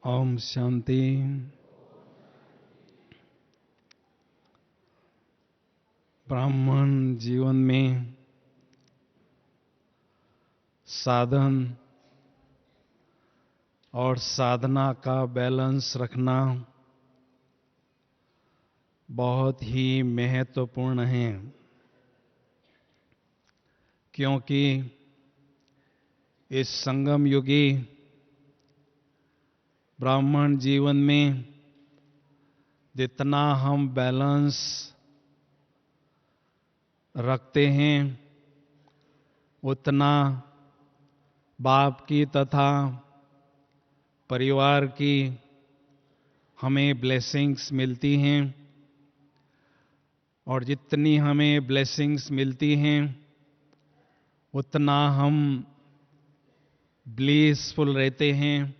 ओम शांति। ब्राह्मण जीवन में साधन और साधना का बैलेंस रखना बहुत ही महत्वपूर्ण है, क्योंकि इस संगम युगी ब्राह्मण जीवन में जितना हम बैलेंस रखते हैं उतना बाप की तथा परिवार की हमें ब्लेसिंग्स मिलती हैं, और जितनी हमें ब्लेसिंग्स मिलती हैं उतना हम ब्लिसफुल रहते हैं,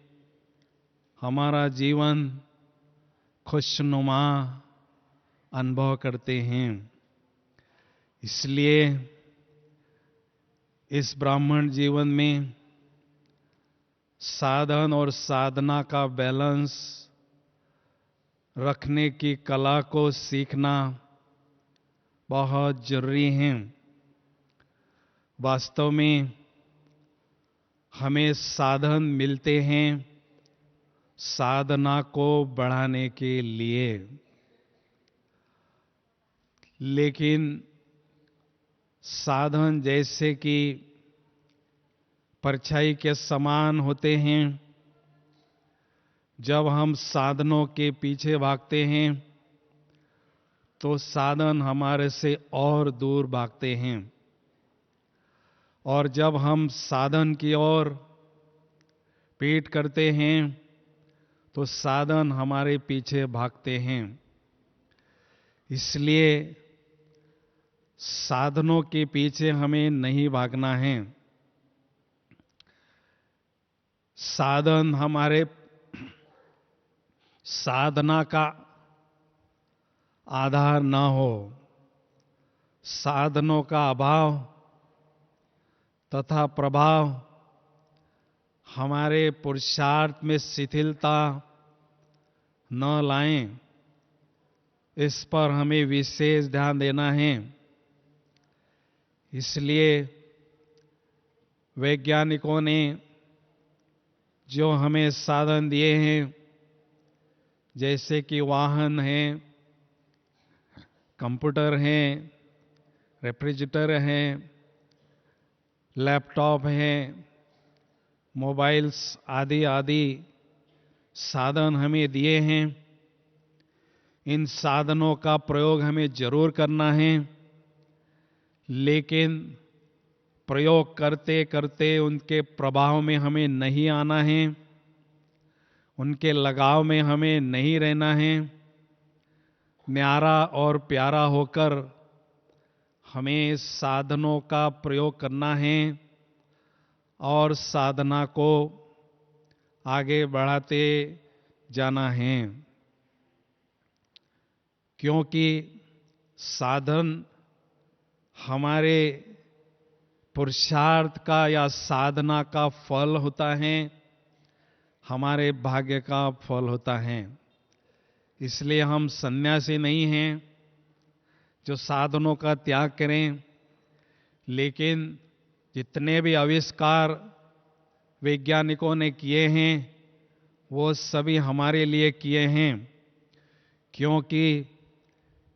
हमारा जीवन खुशनुमा अनुभव करते हैं। इसलिए इस ब्राह्मण जीवन में साधन और साधना का बैलेंस रखने की कला को सीखना बहुत जरूरी है। वास्तव में हमें साधन मिलते हैं साधना को बढ़ाने के लिए, लेकिन साधन जैसे कि परछाई के समान होते हैं। जब हम साधनों के पीछे भागते हैं तो साधन हमारे से और दूर भागते हैं, और जब हम साधन की ओर पीठ करते हैं तो साधन हमारे पीछे भागते हैं। इसलिए साधनों के पीछे हमें नहीं भागना है। साधन हमारे साधना का आधार न हो, साधनों का अभाव तथा प्रभाव हमारे पुरुषार्थ में शिथिलता न लाएं, इस पर हमें विशेष ध्यान देना है। इसलिए वैज्ञानिकों ने जो हमें साधन दिए हैं, जैसे कि वाहन हैं, कंप्यूटर हैं, रेफ्रिजरेटर हैं, लैपटॉप हैं, मोबाइल्स आदि आदि साधन हमें दिए हैं, इन साधनों का प्रयोग हमें जरूर करना है, लेकिन प्रयोग करते करते उनके प्रभाव में हमें नहीं आना है, उनके लगाव में हमें नहीं रहना है। न्यारा और प्यारा होकर हमें साधनों का प्रयोग करना है और साधना को आगे बढ़ाते जाना है, क्योंकि साधन हमारे पुरुषार्थ का या साधना का फल होता है, हमारे भाग्य का फल होता है। इसलिए हम सन्यासी नहीं हैं जो साधनों का त्याग करें, लेकिन जितने भी आविष्कार वैज्ञानिकों ने किए हैं वो सभी हमारे लिए किए हैं, क्योंकि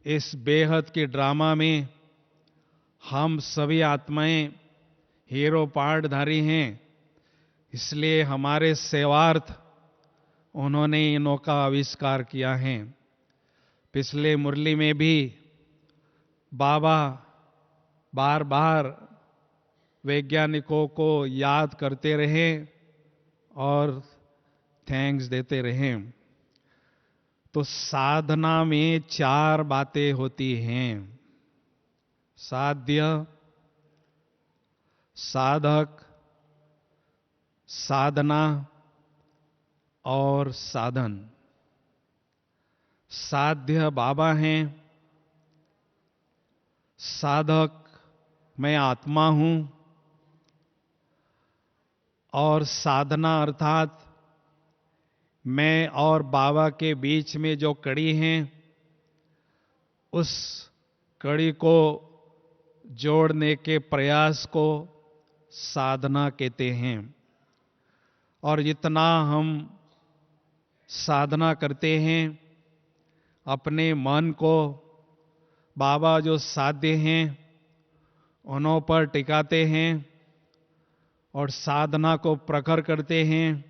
इस बेहद के ड्रामा में हम सभी आत्माएं हीरो पार्टधारी हैं। इसलिए हमारे सेवार्थ उन्होंने इनों का आविष्कार किया है। पिछले मुरली में भी बाबा बार बार वैज्ञानिकों को याद करते रहे और थैंक्स देते रहे। तो साधना में 4 बातें होती हैं: साध्य, साधक, साधना और साधन। साध्य बाबा हैं, साधक मैं आत्मा हूं, और साधना अर्थात मैं और बाबा के बीच में जो कड़ी है, उस कड़ी को जोड़ने के प्रयास को साधना कहते हैं। और जितना हम साधना करते हैं, अपने मन को बाबा जो साध्य हैं उन्हों पर टिकाते हैं और साधना को प्रखर करते हैं,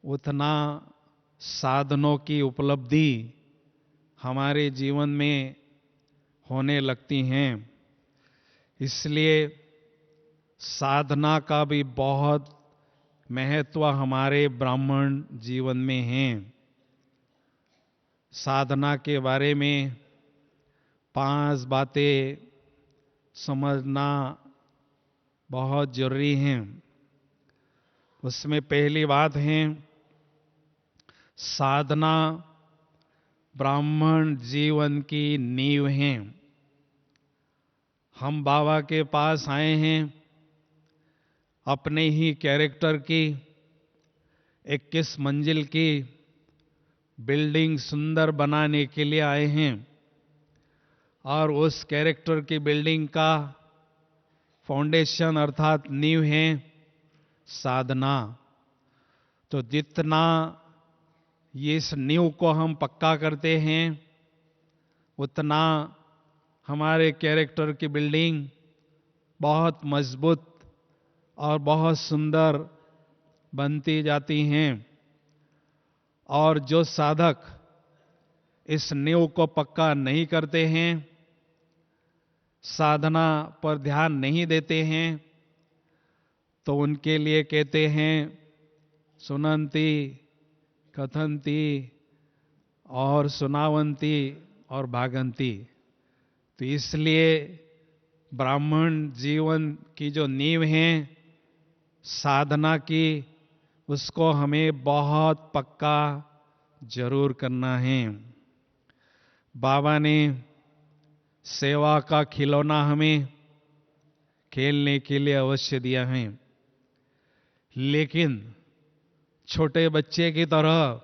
उतना साधनों की उपलब्धि हमारे जीवन में होने लगती हैं। इसलिए साधना का भी बहुत महत्व हमारे ब्राह्मण जीवन में है। साधना के बारे में 5 बातें समझना बहुत जरूरी हैं। उसमें पहली बात है, साधना ब्राह्मण जीवन की नींव है। हम बाबा के पास आए हैं अपने ही कैरेक्टर की 21 मंजिल की बिल्डिंग सुंदर बनाने के लिए आए हैं, और उस कैरेक्टर की बिल्डिंग का फाउंडेशन अर्थात नींव है साधना। तो जितना इस नींव को हम पक्का करते हैं, उतना हमारे कैरेक्टर की बिल्डिंग बहुत मजबूत और बहुत सुंदर बनती जाती हैं। और जो साधक इस नींव को पक्का नहीं करते हैं, साधना पर ध्यान नहीं देते हैं, तो उनके लिए कहते हैं सुनंती, कथंती और सुनावंती और भागंती। तो इसलिए ब्राह्मण जीवन की जो नींव है साधना की, उसको हमें बहुत पक्का जरूर करना है। बाबा ने सेवा का खिलौना हमें खेलने के लिए अवश्य दिया है, लेकिन छोटे बच्चे की तरह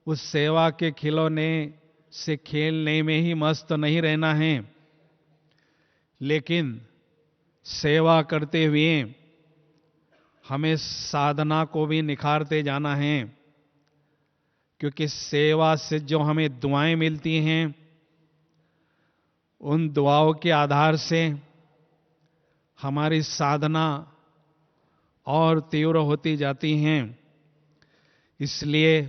उस सेवा के खिलौने से खेलने में ही मस्त नहीं रहना है, लेकिन सेवा करते हुए हमें साधना को भी निखारते जाना है। क्योंकि सेवा से जो हमें दुआएं मिलती हैं, उन दुआओं के आधार से हमारी साधना और तीव्र होती जाती हैं। इसलिए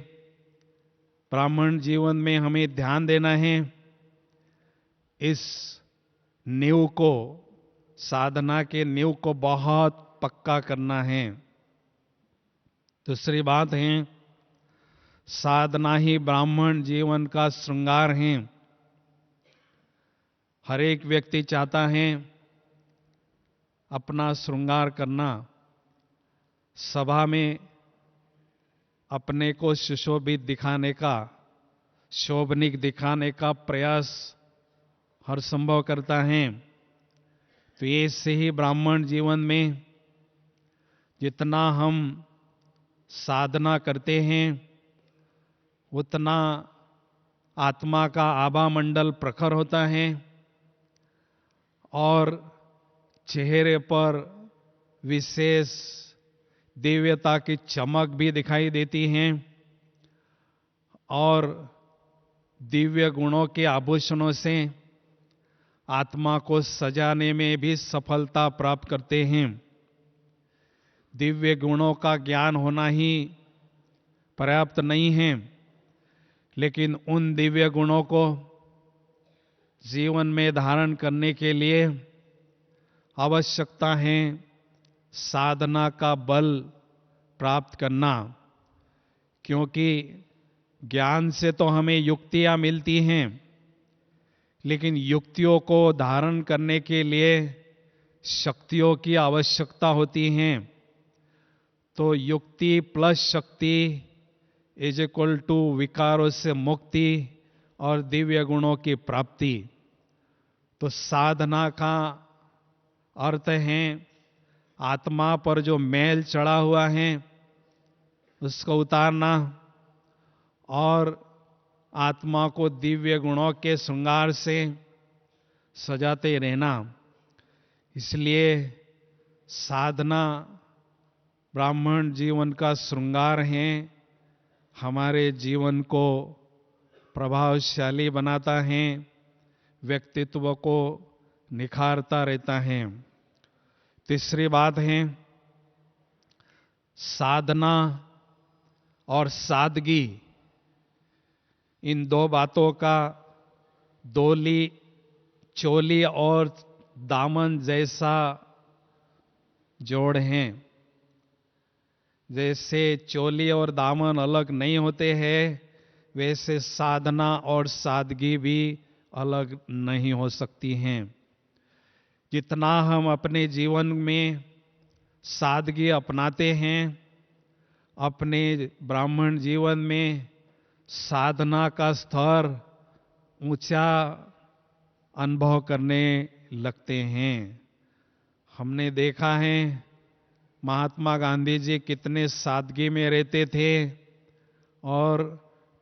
ब्राह्मण जीवन में हमें ध्यान देना है, इस नींव को, साधना के नींव को बहुत पक्का करना है। दूसरी बात है, साधना ही ब्राह्मण जीवन का श्रृंगार है। हर एक व्यक्ति चाहता है अपना श्रृंगार करना, सभा में अपने को सुशोभित दिखाने का, शोभनिक दिखाने का प्रयास हर संभव करता है। तो इससे ही ब्राह्मण जीवन में जितना हम साधना करते हैं, उतना आत्मा का आभा मंडल प्रखर होता है और चेहरे पर विशेष दिव्यता की चमक भी दिखाई देती है, और दिव्य गुणों के आभूषणों से आत्मा को सजाने में भी सफलता प्राप्त करते हैं। दिव्य गुणों का ज्ञान होना ही पर्याप्त नहीं है, लेकिन उन दिव्य गुणों को जीवन में धारण करने के लिए आवश्यकता है साधना का बल प्राप्त करना। क्योंकि ज्ञान से तो हमें युक्तियां मिलती हैं, लेकिन युक्तियों को धारण करने के लिए शक्तियों की आवश्यकता होती है। तो युक्ति प्लस शक्ति इज इक्वल टू विकारों से मुक्ति और दिव्य गुणों की प्राप्ति। तो साधना का अर्थ है आत्मा पर जो मैल चढ़ा हुआ है उसको उतारना और आत्मा को दिव्य गुणों के श्रृंगार से सजाते रहना। इसलिए साधना ब्राह्मण जीवन का श्रृंगार है, हमारे जीवन को प्रभावशाली बनाता है, व्यक्तित्व को निखारता रहता है। तीसरी बात है साधना और सादगी। इन दो बातों का डोली चोली और दामन जैसा जोड़ है। जैसे चोली और दामन अलग नहीं होते हैं, वैसे साधना और सादगी भी अलग नहीं हो सकती हैं। जितना हम अपने जीवन में सादगी अपनाते हैं, अपने ब्राह्मण जीवन में साधना का स्तर ऊंचा अनुभव करने लगते हैं। हमने देखा है महात्मा गांधी जी कितने सादगी में रहते थे और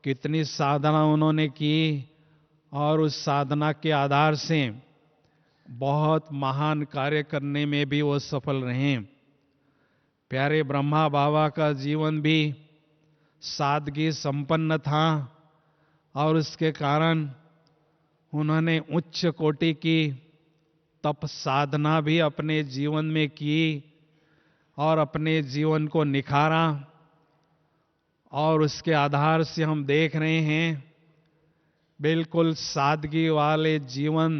कितनी साधना उन्होंने की, और उस साधना के आधार से बहुत महान कार्य करने में भी वो सफल रहे। प्यारे ब्रह्मा बाबा का जीवन भी सादगी संपन्न था और उसके कारण उन्होंने उच्च कोटि की तप साधना भी अपने जीवन में की और अपने जीवन को निखारा। और उसके आधार से हम देख रहे हैं बिल्कुल सादगी वाले जीवन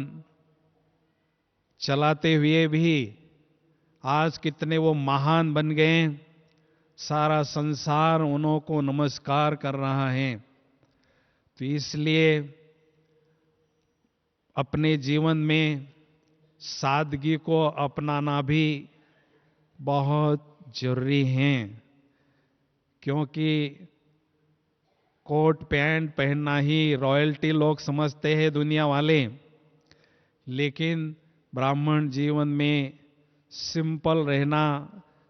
चलाते हुए भी आज कितने वो महान बन गए। सारा संसार उन्हों को नमस्कार कर रहा है। तो इसलिए अपने जीवन में सादगी को अपनाना भी बहुत जरूरी है, क्योंकि कोट पैंट पहनना ही रॉयल्टी लोग समझते हैं दुनिया वाले, लेकिन ब्राह्मण जीवन में सिंपल रहना,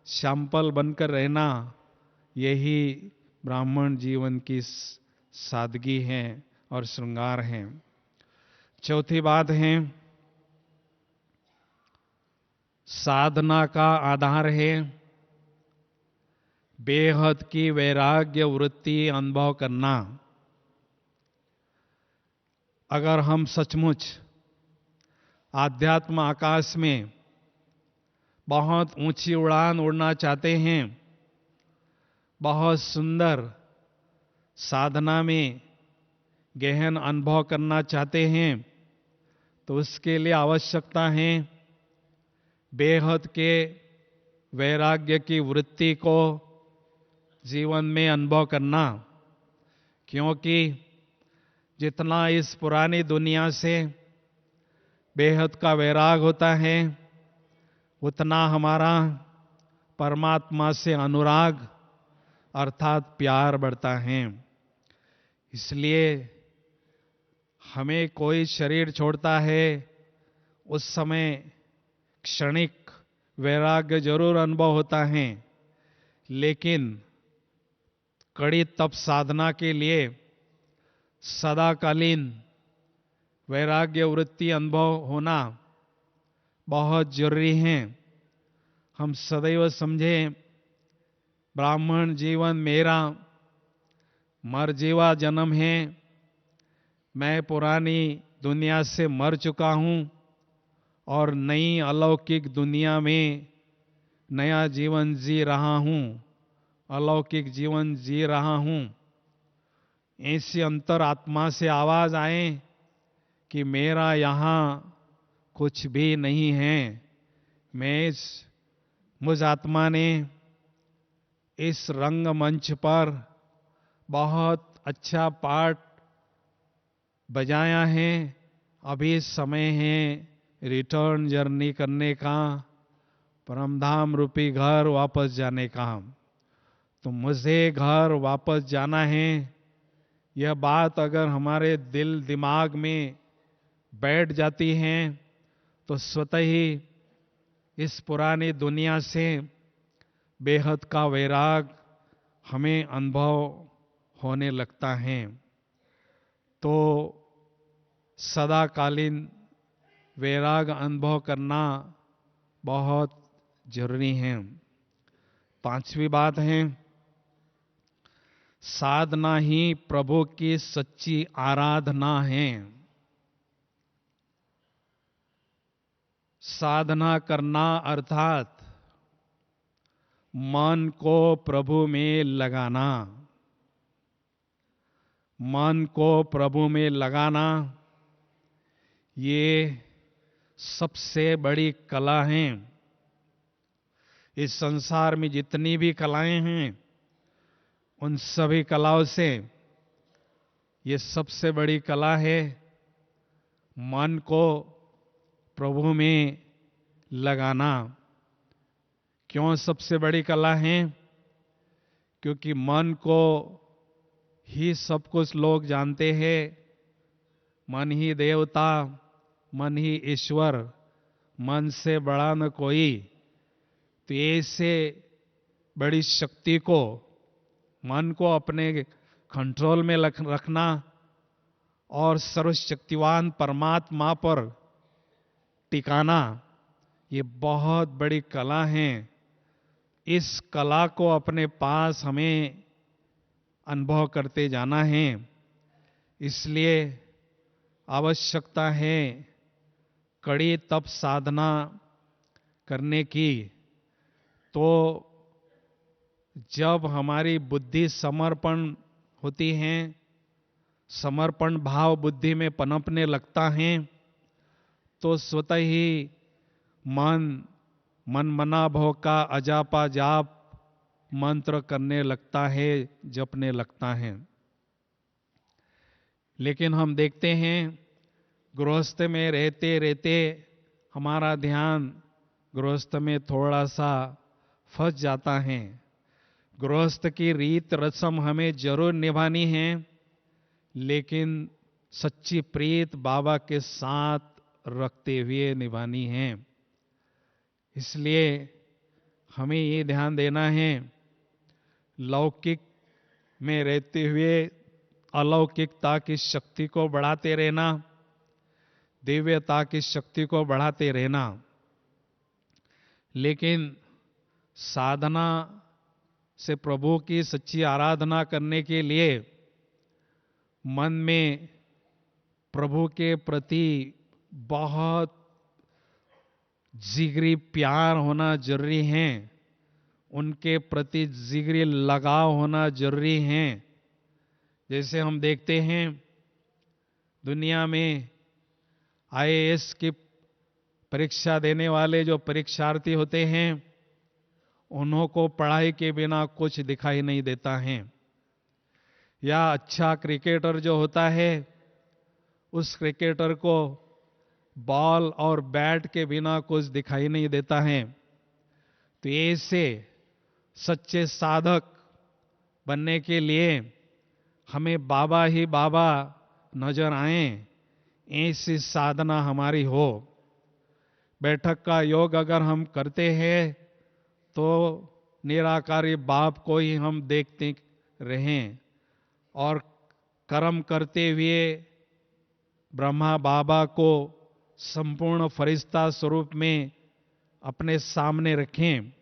सैंपल बनकर रहना, यही ब्राह्मण जीवन की सादगी है और श्रृंगार है। चौथी बात है साधना का आधार है बेहद की वैराग्य वृत्ति अनुभव करना। अगर हम सचमुच आध्यात्म आकाश में बहुत ऊंची उड़ान उड़ना चाहते हैं, बहुत सुंदर साधना में गहन अनुभव करना चाहते हैं, तो उसके लिए आवश्यकता है बेहद के वैराग्य की वृत्ति को जीवन में अनुभव करना। क्योंकि जितना इस पुरानी दुनिया से बेहद का वैराग होता है, उतना हमारा परमात्मा से अनुराग अर्थात प्यार बढ़ता है। इसलिए हमें कोई शरीर छोड़ता है, उस समय क्षणिक वैराग्य जरूर अनुभव होता है, लेकिन कड़ी तप साधना के लिए सदाकालीन वैराग्य वृत्ति अनुभव होना बहुत जरूरी है। हम सदैव समझें ब्राह्मण जीवन मेरा मरजीवा जन्म है, मैं पुरानी दुनिया से मर चुका हूं और नई अलौकिक दुनिया में नया जीवन जी रहा हूं, अलौकिक जीवन जी रहा हूं। ऐसी अंतर आत्मा से आवाज आए कि मेरा यहां कुछ भी नहीं है। मुझ आत्मा ने इस रंगमंच पर बहुत अच्छा पाठ बजाया है, अभी समय है रिटर्न जर्नी करने का, परमधाम रूपी घर वापस जाने का। तो मुझे घर वापस जाना है, यह बात अगर हमारे दिल दिमाग में बैठ जाती है तो स्वतः ही इस पुरानी दुनिया से बेहद का वैराग हमें अनुभव होने लगता है, तो सदाकालीन वैराग अनुभव करना बहुत जरूरी है। पांचवी बात है, साधना ही प्रभु की सच्ची आराधना है। साधना करना अर्थात मन को प्रभु में लगाना। मन को प्रभु में लगाना ये सबसे बड़ी कला है। इस संसार में जितनी भी कलाएं हैं, उन सभी कलाओं से ये सबसे बड़ी कला है मन को प्रभु में लगाना। क्यों सबसे बड़ी कला है? क्योंकि मन को ही सब कुछ लोग जानते हैं। मन ही देवता, मन ही ईश्वर, मन से बड़ा न कोई। तो ऐसे बड़ी शक्ति को, मन को अपने कंट्रोल में रखना और सर्वशक्तिवान परमात्मा पर टिकाना, ये बहुत बड़ी कला है। इस कला को अपने पास हमें अनुभव करते जाना है। इसलिए आवश्यकता है कड़ी तप साधना करने की। तो जब हमारी बुद्धि समर्पण होती है, समर्पण भाव बुद्धि में पनपने लगता है, तो स्वतः ही मन मना भव का अजापा जाप मंत्र करने लगता है, जपने लगता है। लेकिन हम देखते हैं गृहस्थ में रहते रहते हमारा ध्यान गृहस्थ में थोड़ा सा फंस जाता है। गृहस्थ की रीत रस्म हमें जरूर निभानी है, लेकिन सच्ची प्रीत बाबा के साथ रखते हुए निभानी है। इसलिए हमें ये ध्यान देना है, लौकिक में रहते हुए अलौकिकता की शक्ति को बढ़ाते रहना, दिव्यता की शक्ति को बढ़ाते रहना। लेकिन साधना से प्रभु की सच्ची आराधना करने के लिए मन में प्रभु के प्रति बहुत जिगरी प्यार होना जरूरी है, उनके प्रति जिगरी लगाव होना जरूरी है। जैसे हम देखते हैं दुनिया में आईएएस की परीक्षा देने वाले जो परीक्षार्थी होते हैं, उन्हों को पढ़ाई के बिना कुछ दिखाई नहीं देता है। या अच्छा क्रिकेटर जो होता है, उस क्रिकेटर को बॉल और बैट के बिना कुछ दिखाई नहीं देता है। तो ऐसे सच्चे साधक बनने के लिए हमें बाबा ही बाबा नजर आए, ऐसी साधना हमारी हो। बैठक का योग अगर हम करते हैं तो निराकारी बाप को ही हम देखते रहें, और कर्म करते हुए ब्रह्मा बाबा को संपूर्ण फरिश्ता स्वरूप में अपने सामने रखें।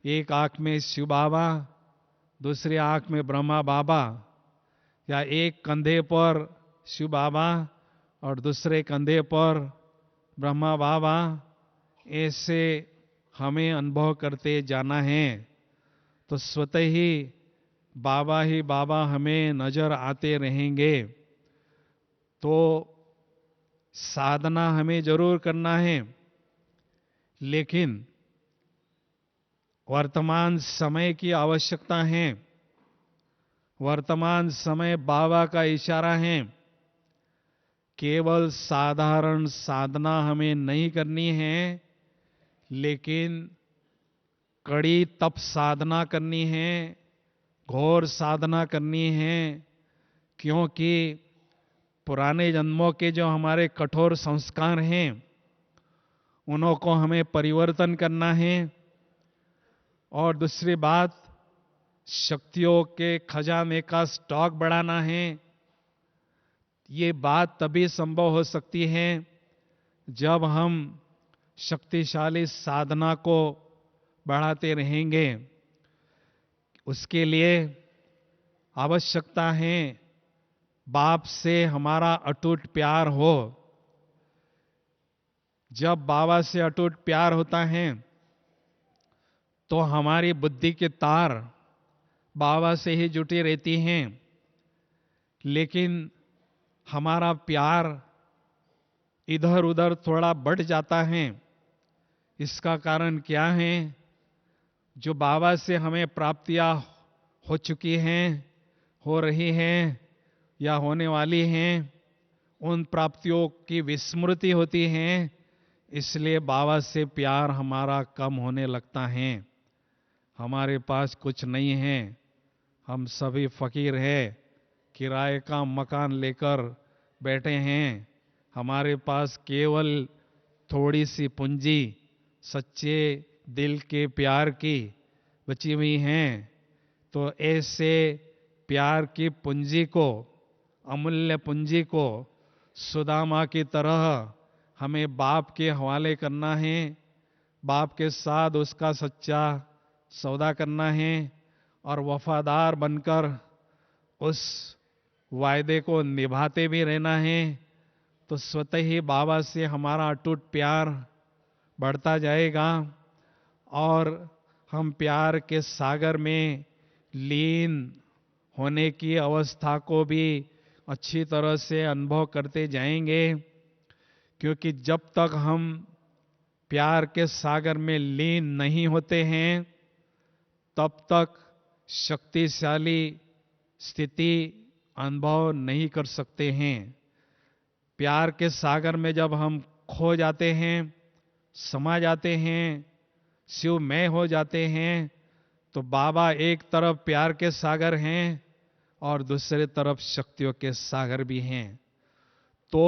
एक आंख में शिव बाबा, दूसरी आंख में ब्रह्मा बाबा, या एक कंधे पर शिव बाबा और दूसरे कंधे पर ब्रह्मा बाबा, ऐसे हमें अनुभव करते जाना है। तो स्वतः ही बाबा हमें नजर आते रहेंगे। तो साधना हमें जरूर करना है, लेकिन वर्तमान समय की आवश्यकता है। वर्तमान समय बाबा का इशारा है। केवल साधारण साधना हमें नहीं करनी है, लेकिन कड़ी तप साधना करनी है, घोर साधना करनी है। क्योंकि पुराने जन्मों के जो हमारे कठोर संस्कार हैं, उन्हों को हमें परिवर्तन करना है। और दूसरी बात, शक्तियों के खजाने का स्टॉक बढ़ाना है, ये बात तभी संभव हो सकती है जब हम शक्तिशाली साधना को बढ़ाते रहेंगे। उसके लिए आवश्यकता है बाप से हमारा अटूट प्यार हो। जब बाबा से अटूट प्यार होता है तो हमारी बुद्धि के तार बाबा से ही जुटी रहती हैं, लेकिन हमारा प्यार इधर उधर थोड़ा बढ़ जाता है। इसका कारण क्या है? जो बाबा से हमें प्राप्तियां हो चुकी हैं, हो रही हैं या होने वाली हैं, उन प्राप्तियों की विस्मृति होती है, इसलिए बाबा से प्यार हमारा कम होने लगता है। हमारे पास कुछ नहीं है, हम सभी फकीर हैं, किराए का मकान लेकर बैठे हैं। हमारे पास केवल थोड़ी सी पूंजी सच्चे दिल के प्यार की बची हुई है। तो ऐसे प्यार की पूंजी को, अमूल्य पूंजी को सुदामा की तरह हमें बाप के हवाले करना है। बाप के साथ उसका सच्चा सौदा करना है और वफादार बनकर उस वायदे को निभाते भी रहना है। तो स्वतः ही बाबा से हमारा अटूट प्यार बढ़ता जाएगा और हम प्यार के सागर में लीन होने की अवस्था को भी अच्छी तरह से अनुभव करते जाएंगे। क्योंकि जब तक हम प्यार के सागर में लीन नहीं होते हैं, तब तक शक्तिशाली स्थिति अनुभव नहीं कर सकते हैं। प्यार के सागर में जब हम खो जाते हैं, समा जाते हैं, शिवमय हो जाते हैं, तो बाबा एक तरफ प्यार के सागर हैं और दूसरे तरफ शक्तियों के सागर भी हैं। तो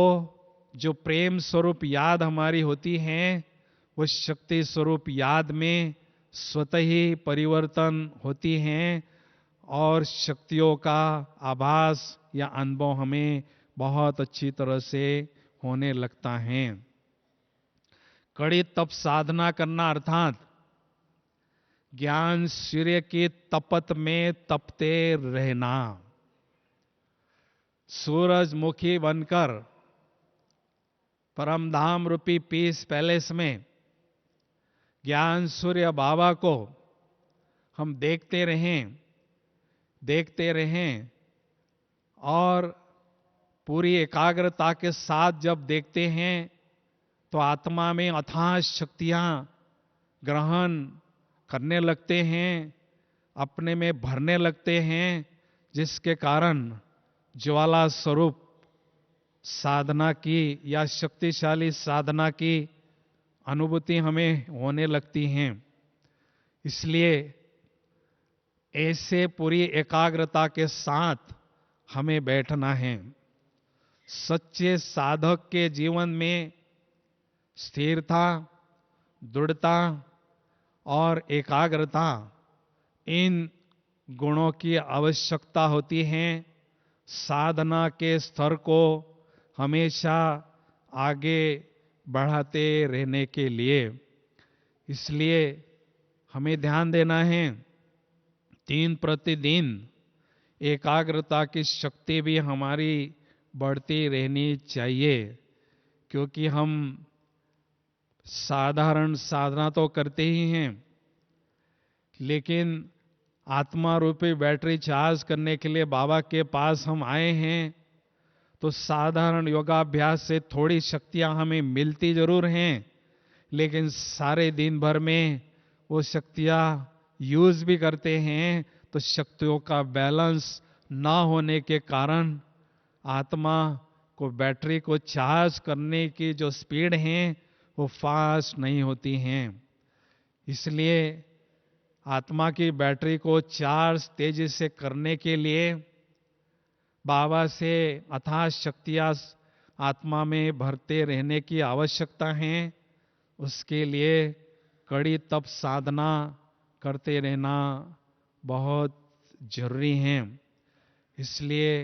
जो प्रेम स्वरूप याद हमारी होती है, वो शक्ति स्वरूप याद में स्वतः ही परिवर्तन होती हैं और शक्तियों का आभास या अनुभव हमें बहुत अच्छी तरह से होने लगता है। कड़ी तप साधना करना अर्थात ज्ञान सूर्य की तपत में तपते रहना। सूरजमुखी बनकर परमधाम रूपी पीस पैलेस में ज्ञान सूर्य बाबा को हम देखते रहें और पूरी एकाग्रता के साथ जब देखते हैं तो आत्मा में अथाह शक्तियां ग्रहण करने लगते हैं, अपने में भरने लगते हैं, जिसके कारण ज्वाला स्वरूप साधना की या शक्तिशाली साधना की अनुभूति हमें होने लगती हैं। इसलिए ऐसे पूरी एकाग्रता के साथ हमें बैठना है। सच्चे साधक के जीवन में स्थिरता, दृढ़ता और एकाग्रता, इन गुणों की आवश्यकता होती है साधना के स्तर को हमेशा आगे बढ़ाते रहने के लिए। इसलिए हमें ध्यान देना है, दिन प्रतिदिन एकाग्रता की शक्ति भी हमारी बढ़ती रहनी चाहिए। क्योंकि हम साधारण साधना तो करते ही हैं, लेकिन आत्मा रूपी बैटरी चार्ज करने के लिए बाबा के पास हम आए हैं। तो साधारण योगाभ्यास से थोड़ी शक्तियां हमें मिलती जरूर हैं, लेकिन सारे दिन भर में वो शक्तियां यूज भी करते हैं, तो शक्तियों का बैलेंस ना होने के कारण आत्मा को बैटरी को चार्ज करने की जो स्पीड है वो फास्ट नहीं होती हैं। इसलिए आत्मा की बैटरी को चार्ज तेजी से करने के लिए बाबा से अथाह शक्तियां आत्मा में भरते रहने की आवश्यकता है। उसके लिए कड़ी तप साधना करते रहना बहुत जरूरी हैं। इसलिए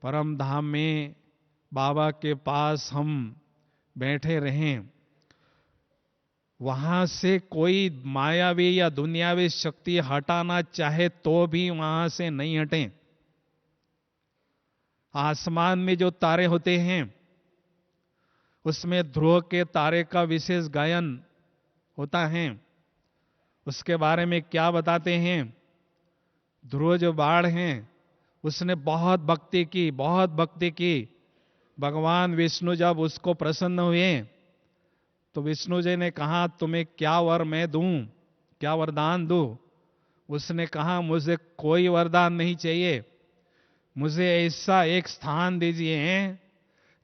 परम धाम में बाबा के पास हम बैठे रहें, वहां से कोई मायावी या दुनियावी शक्ति हटाना चाहे तो भी वहां से नहीं हटें। आसमान में जो तारे होते हैं उसमें ध्रुव के तारे का विशेष गायन होता है। उसके बारे में क्या बताते हैं? ध्रुव जो बाण हैं उसने बहुत भक्ति की, बहुत भक्ति की। भगवान विष्णु जब उसको प्रसन्न हुए तो विष्णु जी ने कहा तुम्हें क्या वर मैं दूं, क्या वरदान दूं? उसने कहा मुझे कोई वरदान नहीं चाहिए, मुझे ऐसा एक स्थान दीजिए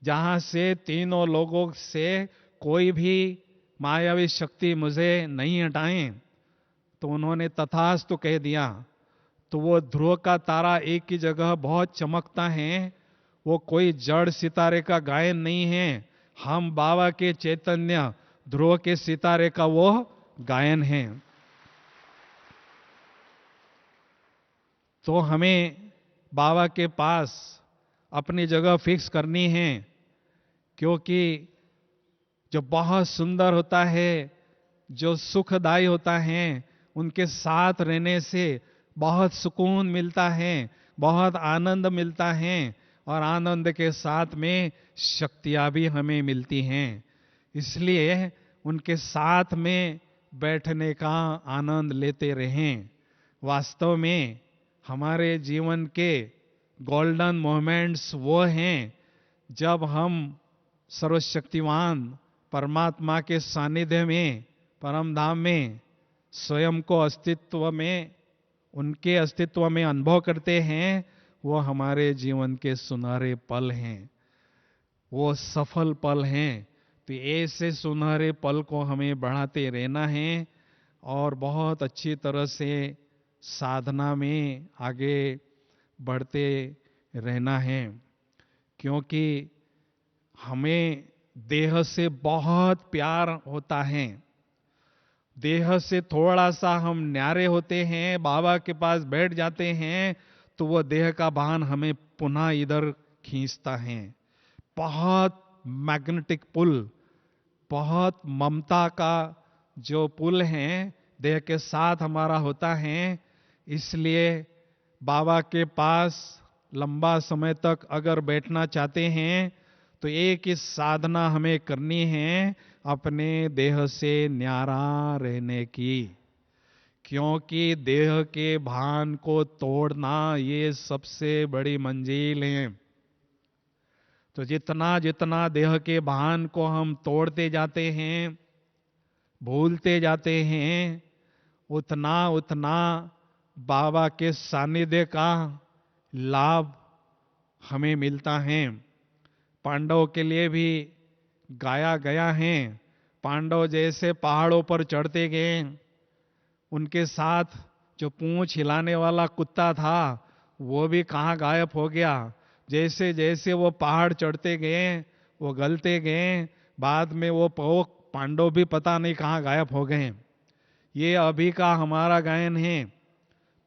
जहां से तीनों लोगों से कोई भी मायावी शक्ति मुझे नहीं हटाएं। तो उन्होंने तथास्तु कह दिया। तो वो ध्रुव का तारा एक ही जगह बहुत चमकता है, वो कोई जड़ सितारे का गायन नहीं है, हम बाबा के चैतन्य ध्रुव के सितारे का वो गायन है। तो हमें बाबा के पास अपनी जगह फिक्स करनी है, क्योंकि जो बहुत सुंदर होता है, जो सुखदायी होता है, उनके साथ रहने से बहुत सुकून मिलता है, बहुत आनंद मिलता है, और आनंद के साथ में शक्तियां भी हमें मिलती हैं। इसलिए उनके साथ में बैठने का आनंद लेते रहें। वास्तव में हमारे जीवन के गोल्डन मोमेंट्स वो हैं जब हम सर्वशक्तिवान परमात्मा के सानिध्य में, परम धाम में स्वयं को अस्तित्व में, उनके अस्तित्व में अनुभव करते हैं। वो हमारे जीवन के सुनहरे पल हैं, वो सफल पल हैं। तो ऐसे सुनहरे पल को हमें बढ़ाते रहना है और बहुत अच्छी तरह से साधना में आगे बढ़ते रहना है, क्योंकि हमें देह से बहुत प्यार होता है। देह से थोड़ा सा हम न्यारे होते हैं, बाबा के पास बैठ जाते हैं, तो वो देह का भान हमें पुनः इधर खींचता है। बहुत मैग्नेटिक पुल, बहुत ममता का जो पुल है देह के साथ हमारा होता है। इसलिए बाबा के पास लंबा समय तक अगर बैठना चाहते हैं तो एक ही साधना हमें करनी है, अपने देह से न्यारा रहने की। क्योंकि देह के भान को तोड़ना ये सबसे बड़ी मंजिल है। तो जितना जितना देह के भान को हम तोड़ते जाते हैं, भूलते जाते हैं, उतना उतना बाबा के सानिध्य का लाभ हमें मिलता है। पांडवों के लिए भी गाया गया है, पांडव जैसे पहाड़ों पर चढ़ते गए, उनके साथ जो पूंछ हिलाने वाला कुत्ता था वो भी कहाँ गायब हो गया। जैसे जैसे वो पहाड़ चढ़ते गए, वो गलते गए, बाद में वो पांडव भी पता नहीं कहाँ गायब हो गए। ये अभी का हमारा गायन है।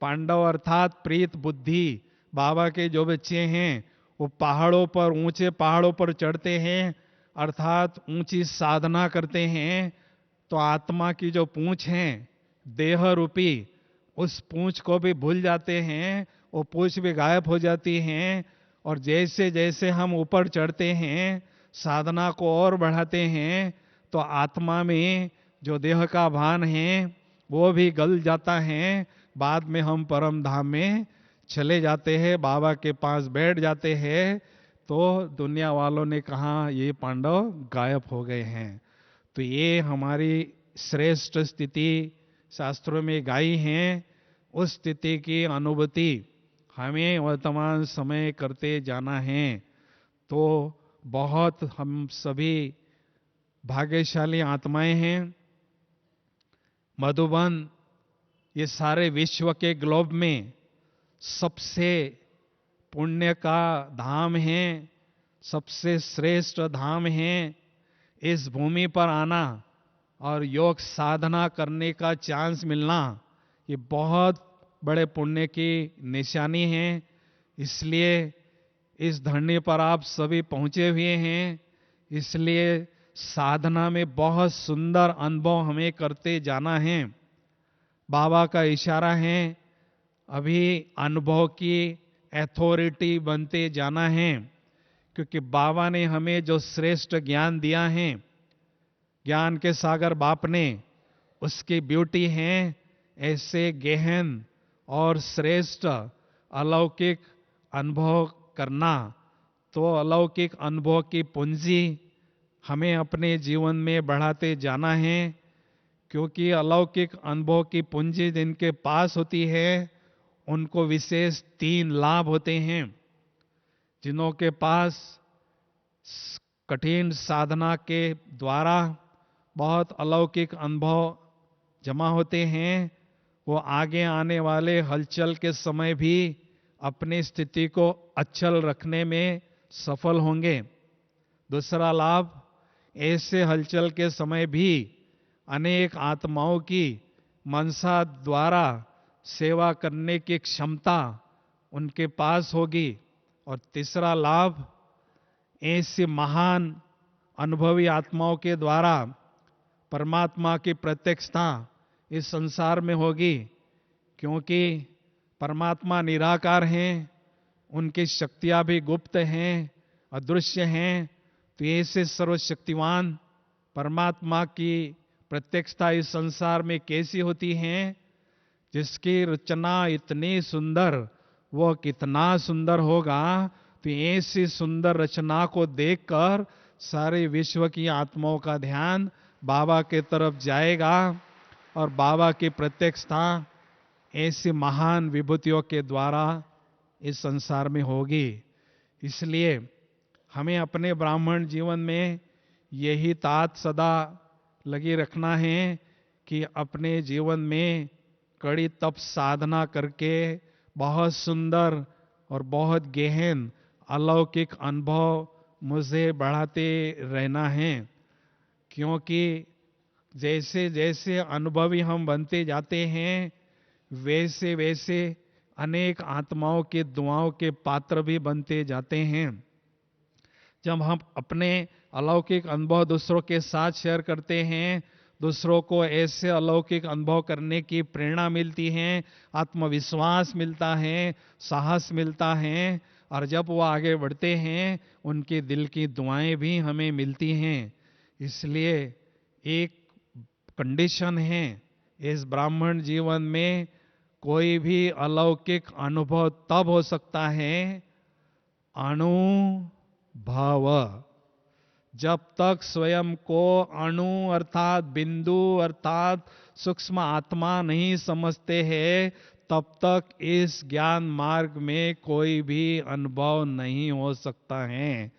पांडव अर्थात प्रीत बुद्धि बाबा के जो बच्चे हैं, वो पहाड़ों पर, ऊंचे पहाड़ों पर चढ़ते हैं, अर्थात ऊंची साधना करते हैं। तो आत्मा की जो पूंछ है देह रूपी, उस पूंछ को भी भूल जाते हैं, वो पूंछ भी गायब हो जाती हैं। और जैसे जैसे हम ऊपर चढ़ते हैं, साधना को और बढ़ाते हैं, तो आत्मा में जो देह का भान है वो भी गल जाता है। बाद में हम परम धाम में चले जाते हैं, बाबा के पास बैठ जाते हैं। तो दुनिया वालों ने कहा ये पांडव गायब हो गए हैं। तो ये हमारी श्रेष्ठ स्थिति शास्त्रों में गाई है। उस स्थिति की अनुभूति हमें वर्तमान समय करते जाना है। तो बहुत हम सभी भाग्यशाली आत्माएं हैं। मधुबन ये सारे विश्व के ग्लोब में सबसे पुण्य का धाम है, सबसे श्रेष्ठ धाम है। इस भूमि पर आना और योग साधना करने का चांस मिलना, ये बहुत बड़े पुण्य की निशानी है। इसलिए इस धरनी पर आप सभी पहुंचे हुए हैं, इसलिए साधना में बहुत सुंदर अनुभव हमें करते जाना है। बाबा का इशारा है, अभी अनुभव की अथॉरिटी बनते जाना है, क्योंकि बाबा ने हमें जो श्रेष्ठ ज्ञान दिया है, ज्ञान के सागर बाप ने, उसकी ब्यूटी है ऐसे गहन और श्रेष्ठ अलौकिक अनुभव करना। तो अलौकिक अनुभव की पूंजी हमें अपने जीवन में बढ़ाते जाना है, क्योंकि अलौकिक अनुभव की पूंजी जिनके पास होती है उनको विशेष 3 लाभ होते हैं। जिनों के पास कठिन साधना के द्वारा बहुत अलौकिक अनुभव जमा होते हैं, वो आगे आने वाले हलचल के समय भी अपनी स्थिति को अचल रखने में सफल होंगे। दूसरा लाभ, ऐसे हलचल के समय भी अनेक आत्माओं की मनसा द्वारा सेवा करने की क्षमता उनके पास होगी। और तीसरा लाभ, ऐसी महान अनुभवी आत्माओं के द्वारा परमात्मा की प्रत्यक्षता इस संसार में होगी, क्योंकि परमात्मा निराकार हैं, उनकी शक्तियां भी गुप्त हैं, अदृश्य हैं। तो ऐसे सर्वशक्तिवान परमात्मा की प्रत्यक्षता इस संसार में कैसी होती है? जिसकी रचना इतनी सुंदर, वो कितना सुंदर होगा। तो ऐसी सुंदर रचना को देखकर सारे विश्व की आत्माओं का ध्यान बाबा के तरफ जाएगा और बाबा की प्रत्यक्षता ऐसी महान विभूतियों के द्वारा इस संसार में होगी। इसलिए हमें अपने ब्राह्मण जीवन में यही तात सदा लगी रखना है कि अपने जीवन में कड़ी तप साधना करके बहुत सुंदर और बहुत गहन अलौकिक अनुभव मुझे बढ़ाते रहना है। क्योंकि जैसे जैसे अनुभवी हम बनते जाते हैं, वैसे वैसे अनेक आत्माओं के दुआओं के पात्र भी बनते जाते हैं। जब हम अपने अलौकिक अनुभव दूसरों के साथ शेयर करते हैं, दूसरों को ऐसे अलौकिक अनुभव करने की प्रेरणा मिलती है, आत्मविश्वास मिलता है, साहस मिलता है, और जब वो आगे बढ़ते हैं उनके दिल की दुआएं भी हमें मिलती हैं। इसलिए एक कंडीशन है इस ब्राह्मण जीवन में, कोई भी अलौकिक अनुभव तब हो सकता है अनुभव, जब तक स्वयं को अणु अर्थात बिंदु अर्थात सूक्ष्म आत्मा नहीं समझते हैं, तब तक इस ज्ञान मार्ग में कोई भी अनुभव नहीं हो सकता है।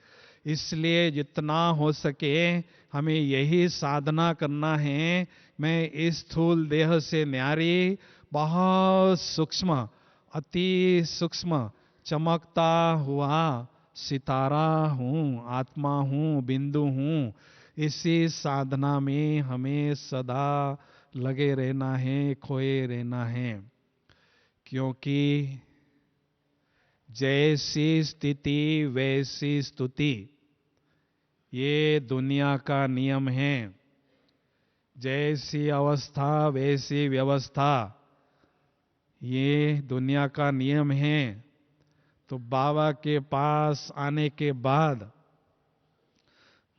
इसलिए जितना हो सके हमें यही साधना करना है। मैं इस स्थूल देह से न्यारी बहुत सूक्ष्म, अति सूक्ष्म चमकता हुआ सितारा हूँ, आत्मा हूँ, बिंदु हूँ। इसी साधना में हमें सदा लगे रहना है, खोए रहना है। क्योंकि जैसी स्थिति वैसी स्तुति, ये दुनिया का नियम है। जैसी अवस्था वैसी व्यवस्था, ये दुनिया का नियम है। तो बाबा के पास आने के बाद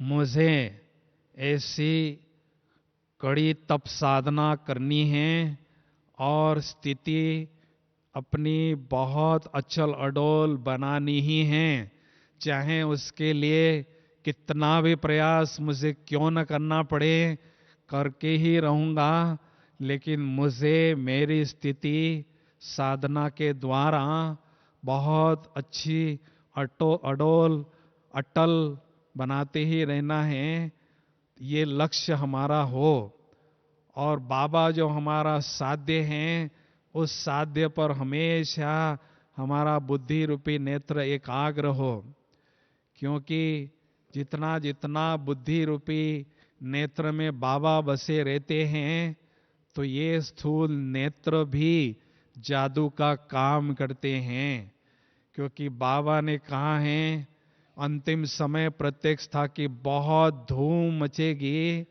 मुझे ऐसी कड़ी तप साधना करनी है और स्थिति अपनी बहुत अचल अडोल बनानी ही है, चाहे उसके लिए कितना भी प्रयास मुझे क्यों न करना पड़े, करके ही रहूंगा। लेकिन मुझे मेरी स्थिति साधना के द्वारा बहुत अच्छी अडोल अटल बनाते ही रहना है। ये लक्ष्य हमारा हो और बाबा जो हमारा साध्य है, उस साध्य पर हमेशा हमारा बुद्धि रूपी नेत्र एकाग्र हो। क्योंकि जितना जितना बुद्धि रूपी नेत्र में बाबा बसे रहते हैं, तो ये स्थूल नेत्र भी जादू का काम करते हैं। क्योंकि बाबा ने कहा है अंतिम समय प्रत्यक्ष था कि बहुत धूम मचेगी,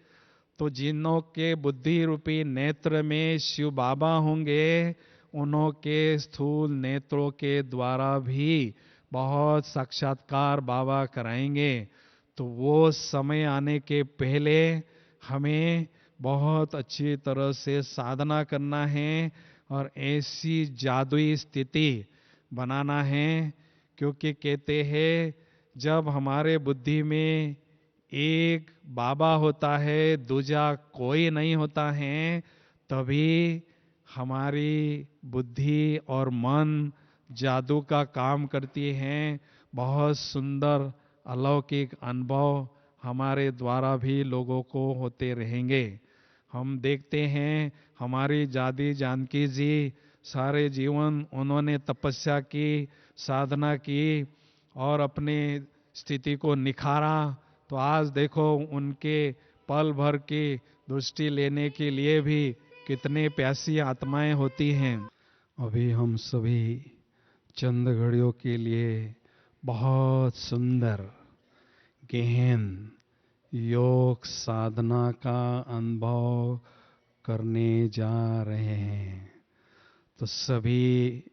तो जिन्हों के बुद्धि रूपी नेत्र में शिव बाबा होंगे, उन्हों के स्थूल नेत्रों के द्वारा भी बहुत साक्षात्कार बाबा कराएंगे। तो वो समय आने के पहले हमें बहुत अच्छी तरह से साधना करना है और ऐसी जादुई स्थिति बनाना है। क्योंकि कहते हैं जब हमारे बुद्धि में एक बाबा होता है, दूजा कोई नहीं होता है, तभी हमारी बुद्धि और मन जादू का काम करती हैं। बहुत सुंदर अलौकिक अनुभव हमारे द्वारा भी लोगों को होते रहेंगे। हम देखते हैं हमारी दादी जानकी जी सारे जीवन उन्होंने तपस्या की, साधना की और अपने स्थिति को निखारा। तो आज देखो उनके पल भर की दृष्टि लेने के लिए भी कितने प्यासी आत्माएं होती हैं। अभी हम सभी चंद घड़ियों के लिए बहुत सुंदर गहन योग साधना का अनुभव करने जा रहे हैं। तो सभी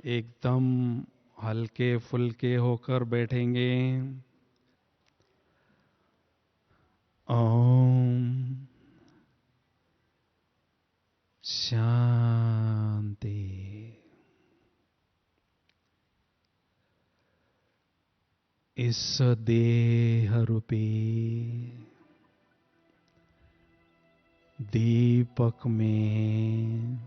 एकदम हल्के फुल्के होकर बैठेंगे। ओम शांति। इस देह रूपी दीपक में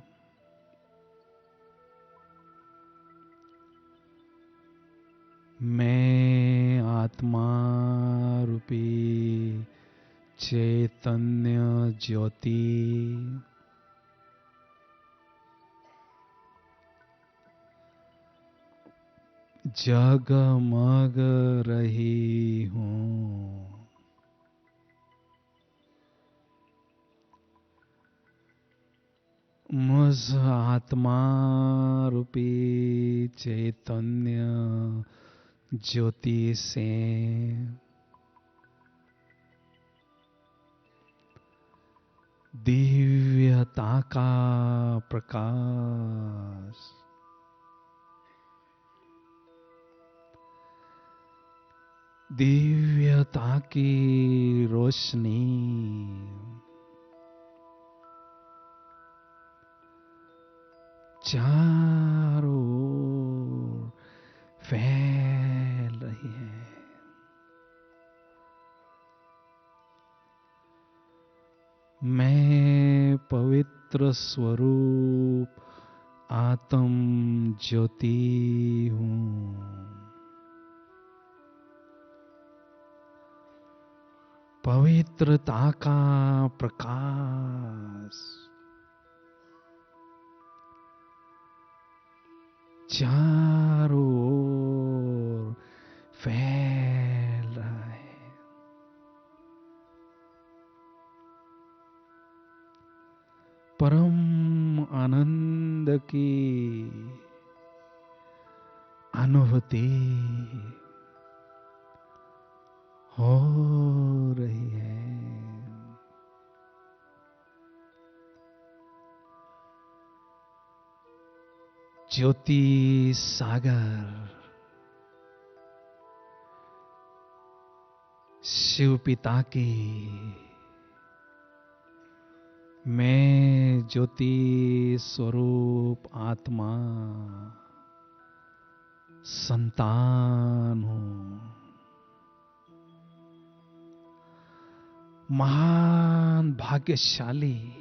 मैं आत्मा रूपी चैतन्य ज्योति जगमग रही हूँ। मुझ आत्मा रूपी चैतन्य ज्योति से दिव्यता का प्रकाश दिव्यता की रोशनी चारों ओर फैल रही है। मैं पवित्र स्वरूप आत्म ज्योति हूँ। पवित्रता का प्रकाश चारों ओर फैल रहा है। परम आनंद की अनुभूति हो रही है। ज्योति सागर शिव पिता की मैं ज्योति स्वरूप आत्मा संतान हूं। महान भाग्यशाली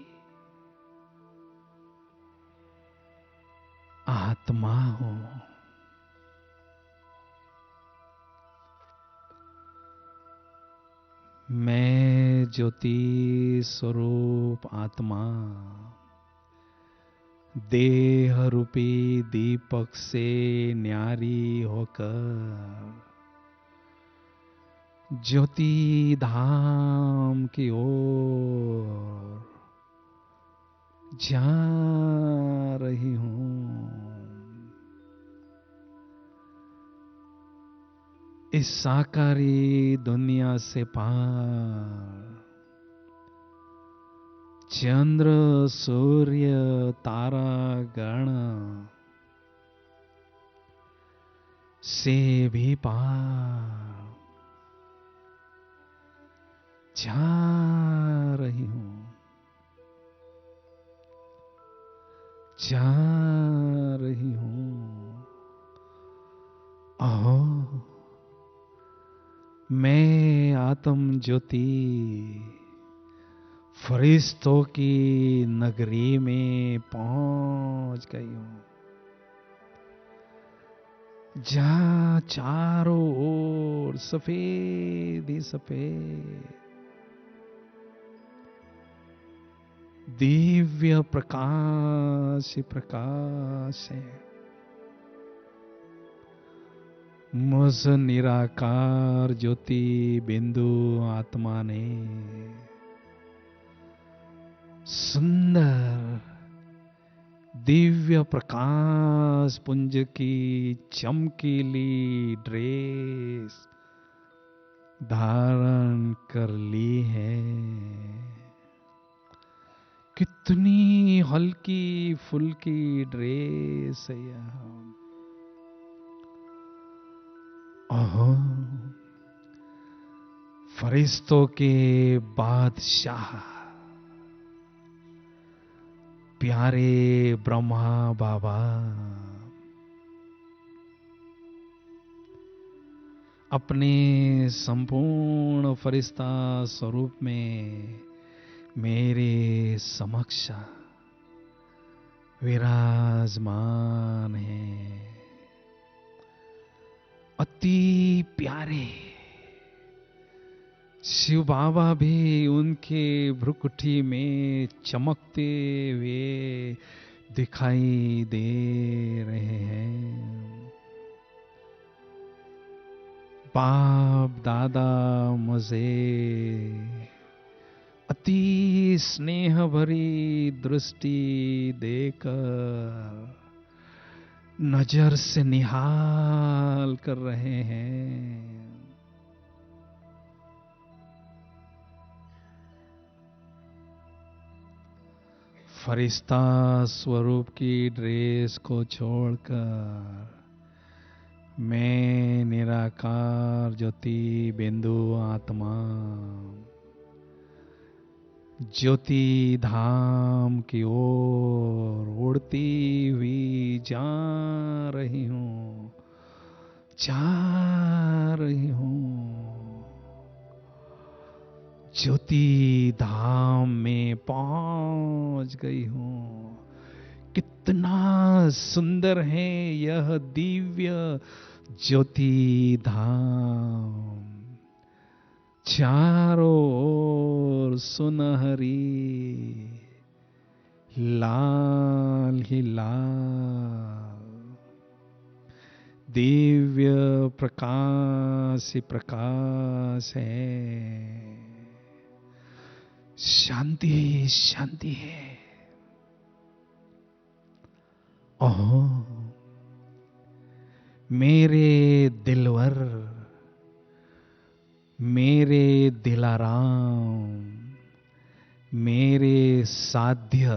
आत्मा हूं। मैं ज्योति स्वरूप आत्मा देह रूपी दीपक से न्यारी होकर ज्योति धाम की ओर जा रही हूं इस साकारी दुनिया से पार। चंद्र सूर्य तारा गण से भी पार जा रही हूं, जा रही हूं। अहो मैं आत्म ज्योति फरिश्तों की नगरी में पहुंच गई हूं, जहां चारों ओर सफेद ही सफेद दिव्य प्रकाश ही प्रकाश है। मुझ निराकार ज्योति बिंदु आत्मा ने सुंदर दिव्य प्रकाश पुंज की चमकीली ड्रेस धारण कर ली है। कितनी हल्की फुल्की ड्रेस है यह। ओहो फरिश्तों के बादशाह प्यारे ब्रह्मा बाबा अपने संपूर्ण फरिश्ता स्वरूप में मेरे समक्ष विराजमान है। अति प्यारे शिव बाबा भी उनके भ्रुकुटी में चमकते हुए दिखाई दे रहे हैं। बाप दादा मुझे अति स्नेह भरी दृष्टि देकर नजर से निहाल कर रहे हैं। फरिश्ता स्वरूप की ड्रेस को छोड़कर मैं निराकार ज्योति बिंदु आत्मा ज्योति धाम की ओर उड़ती हुई जा रही हूं, जा रही हूं। ज्योति धाम में पहुंच गई हूं। कितना सुंदर है यह दिव्य ज्योति धाम। चारों ओर सुनहरी लाल ही लाल दिव्य प्रकाश ही प्रकाश है। शांति शांति है। ओह मेरे दिलवर, मेरे दिलाराम, मेरे साध्य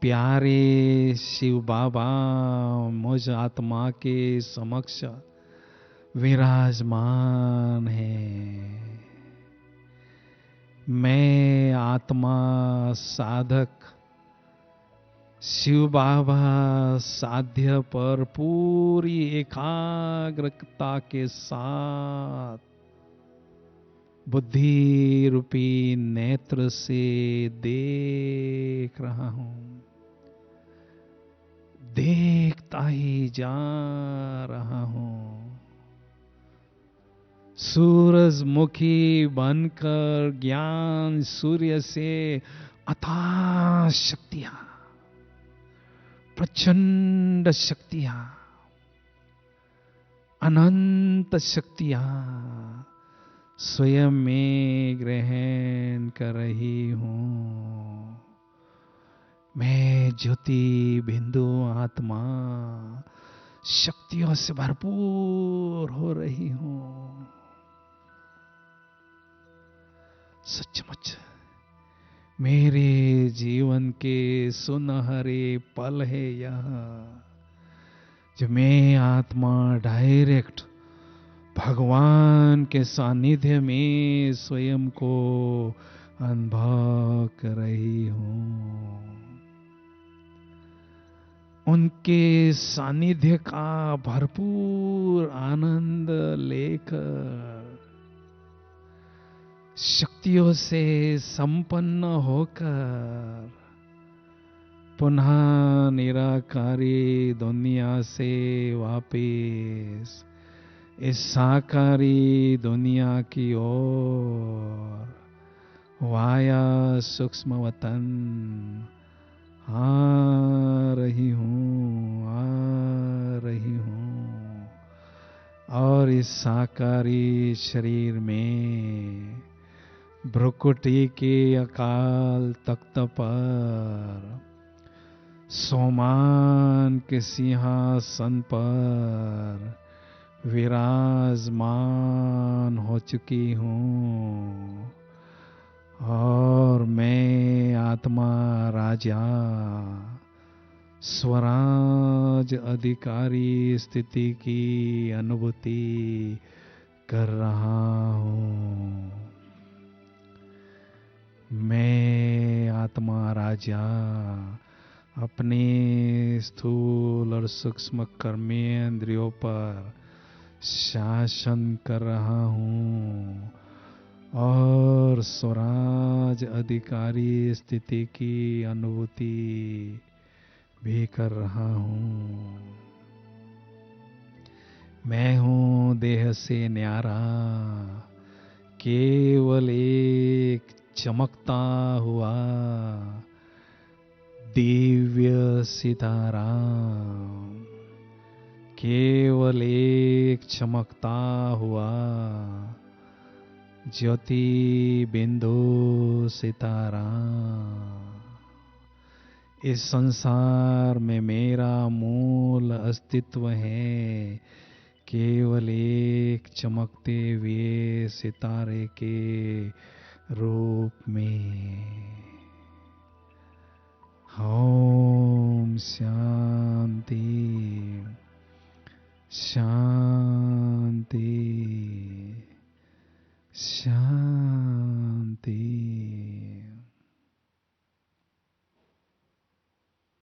प्यारे शिव बाबा मुझ आत्मा के समक्ष विराजमान है। मैं आत्मा साधक शिव बाबा साध्य पर पूरी एकाग्रता के साथ बुद्धि रूपी नेत्र से देख रहा हूं, देखता ही जा रहा हूं। सूरजमुखी बनकर ज्ञान सूर्य से अथाह शक्तियां, प्रचंड शक्तियां, अनंत शक्तियां स्वयं में ग्रहण कर रही हूं। मैं ज्योति बिंदु आत्मा शक्तियों से भरपूर हो रही हूं। सचमुच मेरे जीवन के सुनहरे पल है यह, जो मैं आत्मा डायरेक्ट भगवान के सानिध्य में स्वयं को अनुभव कर रही हूं। उनके सानिध्य का भरपूर आनंद लेकर, शक्तियों से संपन्न होकर पुनः निराकारी दुनिया से वापिस इस साकारी दुनिया की ओर वाया सूक्ष्म वतन आ रही हूँ, आ रही हूँ। और इस साकारी शरीर में भ्रुकुटी के अकाल तख्त पर सोमान के सिंहासन पर विराजमान हो चुकी हूँ। और मैं आत्मा राजा स्वराज अधिकारी स्थिति की अनुभूति कर रहा हूँ। मैं आत्मा राजा अपने स्थूल और सूक्ष्म कर्मेंद्रियों पर शासन कर रहा हूँ और स्वराज अधिकारी स्थिति की अनुभूति भी कर रहा हूँ। मैं हूँ देह से न्यारा, केवल एक चमकता हुआ दिव्य सितारा, केवल एक चमकता हुआ ज्योति बिंदु सितारा। इस संसार में मेरा मूल अस्तित्व है केवल एक चमकते हुए सितारे के रूप में। ओम शांति शांति।